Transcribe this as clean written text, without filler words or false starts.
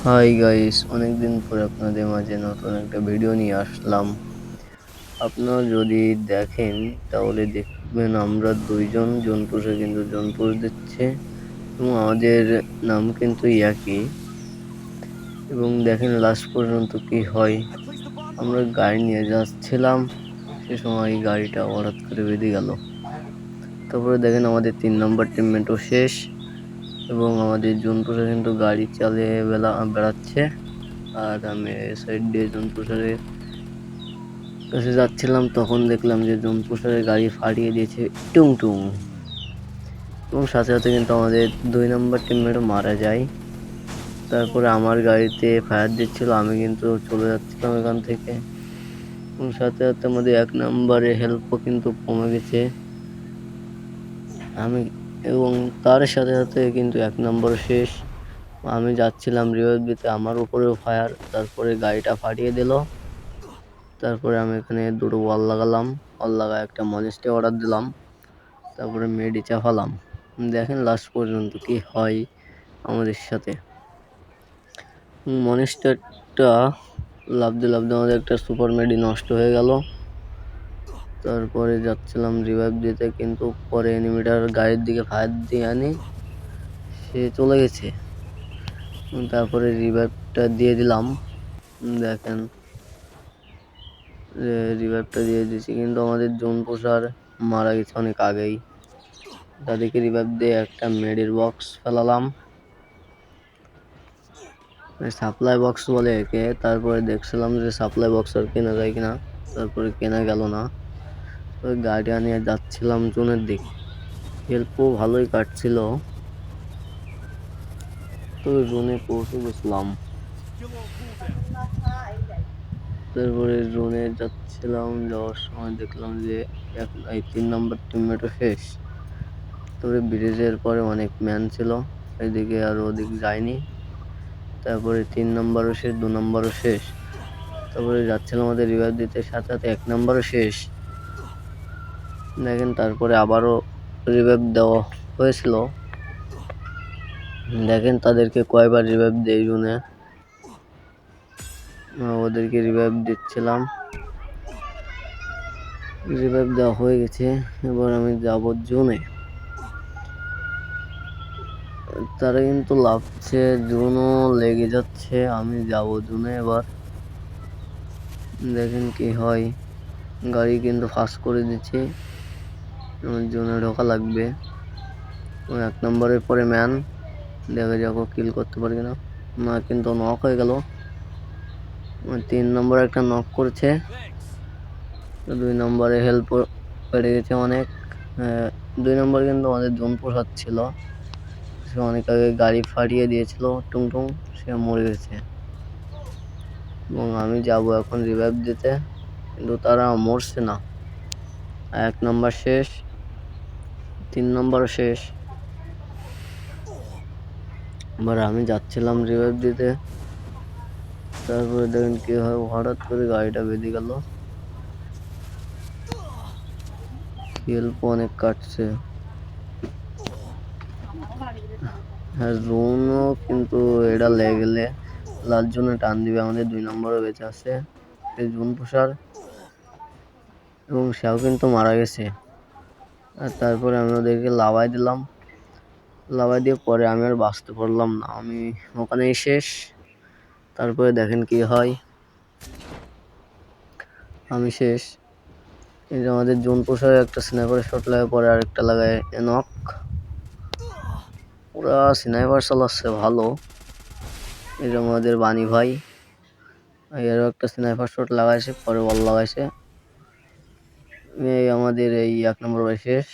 Hi guys, অনেকদিন পরে আপনাদের মাঝে নতুন একটা ভিডিও নিয়ে আসলাম। আপনারা যদি দেখেন তাহলে দেখবেন আমরা দুইজন জনপুষে কিন্তু জনপুষ দিচ্ছে এবং আমাদের নাম কিন্তু একই। এবং দেখেন লাস্ট পর্যন্ত কি হয়। আমরা গাড়ি নিয়ে যাচ্ছিলাম, সে সময় গাড়িটা হঠাৎ করে বেঁধে গেল। তারপরে দেখেন আমাদের 3 নম্বর টিমমেটও শেষ এবং আমাদের জনপুষে কিন্তু গাড়ি চালিয়ে বেড়াচ্ছে। আর আমি সাইড দিয়ে জনপুষারের কাছে যাচ্ছিলাম, তখন দেখলাম যে জম্পুসারের গাড়ি ফাটিয়ে দিয়েছে টুং টুং, এবং সাথে সাথে কিন্তু আমাদের 2 নম্বর টিমমেটও মারা যায়। তারপরে আমার গাড়িতে ফায়ার দিচ্ছিল, আমি কিন্তু চলে যাচ্ছিলাম এখান থেকে, এবং সাথে সাথে আমাদের 1 নম্বরে হেল্পও কিন্তু কমে গেছে আমি, এবং তার সাথে সাথে কিন্তু 1 নম্বর শেষ। আমি যাচ্ছিলাম রিভাইভ দিতে, আমার উপরেও ফায়ার, তারপরে গাড়িটা ফাটিয়ে দিল। তারপরে আমি এখানে 2টো ওয়াল লাগালাম, ওয়াল লাগায় একটা মনিস্টে অর্ডার দিলাম, তারপরে মেডি চাপালাম। দেখেন লাস্ট পর্যন্ত কি হয় আমাদের সাথে। মনিস্টারটা লাফতে লাফতে আমাদের একটা সুপার মেডি নষ্ট হয়ে গেল। তারপরে যাচ্ছিলাম রিভাইভ দিতে, কিন্তু পরে এনিমিটার গাড়ির দিকে ফায়ার দিয়ে আনি, সে চলে গেছে। তারপরে রিভাইভটা দিয়ে দিলাম। দেখেন রিভাইভটা দিয়ে দিয়েছি, কিন্তু আমাদের জোন পোষার মারা গেছে অনেক আগেই। তাদেরকে রিভাইভ দিয়ে একটা মেডির বক্স ফেলালাম, সাপ্লাই বক্স বলে একে। তারপরে দেখছিলাম যে সাপ্লাই বক্স আর কেনা যায় কিনা, তারপরে কেনা গেল না। ওই গাড়ি নিয়ে যাচ্ছিলাম জোনের দিকে, হেল্পও ভালোই কাটছিল, তো জোনে পৌঁছে গেছিলাম। তারপরে জোনে যাচ্ছিলাম, যাওয়ার সময় দেখলাম যে 3 নম্বর টিমমেটও শেষ। তবে ব্রিজের পরে অনেক ম্যান ছিল, এদিকে আর ওদিক যায়নি। তারপরে 3 নম্বরও শেষ, 2 নম্বরও শেষ। তারপরে যাচ্ছিলাম আমাদের রিভাইভ দিতে, সাথে সাথে 1 নম্বরও শেষ। দেখেন তারপরে আবারও রিভাইভ দেওয়া হয়েছিল। দেখেন তাদেরকে কয়বার রিভাইভ দেই জুনে, ওদেরকে রিভাইভ দিচ্ছিলাম। রিভাইভ দেওয়া হয়ে গেছে, এবার আমি যাব জুনে। তারা কিন্তু লাফছে, জুনও লেগে যাচ্ছে, আমি যাব জুনে এবার। দেখেন কি হয়। গাড়ি কিন্তু ফাস্ট করে দিচ্ছে, আমার জুনে ঢোকা লাগবে। 1 নম্বরের পরে ম্যান, দেখা যাক কিল করতে পারি কিনা। না, কিন্তু নক হয়ে গেল। 3 নম্বর একটা নক করছে, 2 নম্বরে হেল্প বেড়ে গেছে অনেক। 2 নম্বর কিন্তু আমাদের জোন পোষাচ্ছিল, সে অনেক আগে গাড়ি ফাটিয়ে দিয়েছিল টুংটুং, সে মরে গেছে। এবং আমি যাব এখন রিভাইভ দিতে, কিন্তু তারা মরছে না। 1 নম্বর শেষ, 3 নম্বরও শেষ। এবার আমি যাচ্ছিলাম রিভাইভ দিতে, তারপরে দেখেন কি হয়, হঠাৎ করে গাড়িটা বেঁধে গেল, হেল্প অনেক কাটছে। হ্যাঁ, জোনও কিন্তু এটা লেগেলে লাল জোনে টান দিবে, আমাদের 2 নম্বরও বেঁচে আছে এই জোন পোষার, এবং সেও কিন্তু মারা গেছে। আর তারপরে আমি ওদেরকে লাভাই দিলাম, লাভাই দিয়ে পরে আমি আর বাঁচতে পারলাম না, আমি ওখানেই শেষ। তারপরে দেখেন কি হয়, আমি শেষ। এই যে আমাদের জোন পোষার একটা স্নাইপার শট লাগে, পরে আরেকটা লাগায় নক। ওরা স্নাইপার চালাচ্ছে ভালো। এই যে আমাদের বানি ভাই, এরও একটা স্নাইপার শট লাগাইছে, পরে বল লাগাইছে। এই আমাদের এই 1 নম্বর শেষ।